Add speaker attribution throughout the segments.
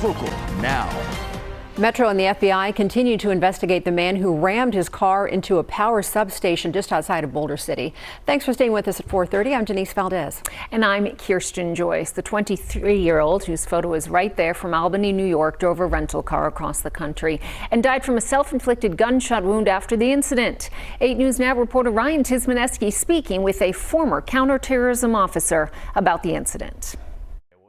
Speaker 1: local now.
Speaker 2: Metro and the FBI continue to investigate the man who rammed his car into a power substation just outside of Boulder City. Thanks for staying with us at 4:30. I'm Denise Valdez.
Speaker 3: And I'm Kirsten Joyce. The 23-year-old, whose photo is right there from Albany, New York, drove a rental car across the country and died from a self-inflicted gunshot wound after the incident. 8 News Now reporter Ryan Tismaneski speaking with a former counterterrorism officer about the incident.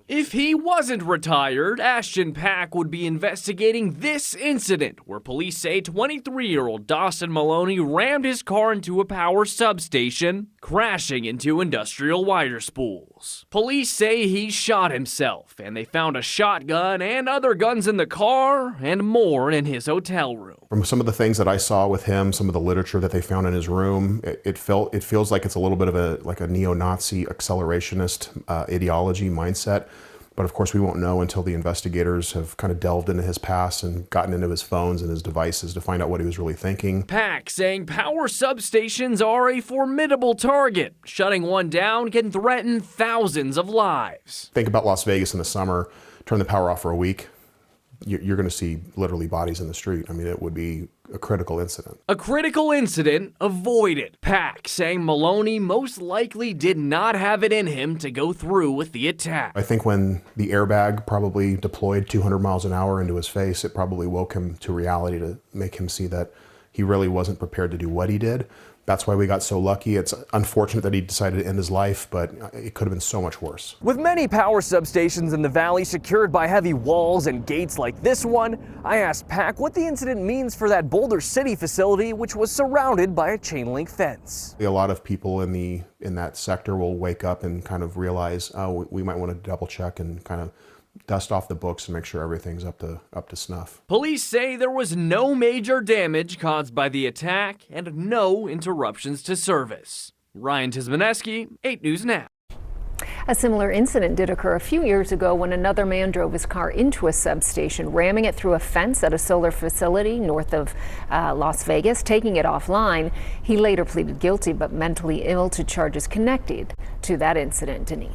Speaker 4: If he wasn't retired, Ashton Packe would be investigating this incident where police say 23-year-old Dawson Maloney rammed his car into a power substation, crashing into industrial wire spools. Police say he shot himself, and they found a shotgun and other guns in the car and more in his hotel room.
Speaker 5: From some of the things that I saw with him, some of the literature that they found in his room, it feels like it's a little bit of a neo-Nazi accelerationist ideology mindset. But of course, we won't know until the investigators have kind of delved into his past and gotten into his phones and his devices to find out what he was really thinking.
Speaker 4: Packe saying power substations are a formidable target. Shutting one down can threaten thousands of lives.
Speaker 5: Think about Las Vegas in the summer, turn the power off for a week. You're going to see literally bodies in the street. I mean, it would be a critical incident.
Speaker 4: A critical incident avoided. Packe saying Maloney most likely did not have it in him to go through with the attack.
Speaker 5: I think when the airbag probably deployed 200 miles an hour into his face, it probably woke him to reality to make him see that he really wasn't prepared to do what he did. That's why we got so lucky. It's unfortunate that he decided to end his life, but it could have been so much worse.
Speaker 6: With many power substations in the valley secured by heavy walls and gates like this one, I asked Packe what the incident means for that Boulder City facility, which was surrounded by a chain link fence.
Speaker 5: A lot of people in that sector will wake up and kind of realize, oh, we might want to double check and kind of dust off the books and make sure everything's up to snuff.
Speaker 4: Police say there was no major damage caused by the attack and no interruptions to service. Ryan Tismaneski, 8 News Now.
Speaker 3: A similar incident did occur a few years ago when another man drove his car into a substation, ramming it through a fence at a solar facility north of Las Vegas, taking it offline. He later pleaded guilty but mentally ill to charges connected to that incident. Denise.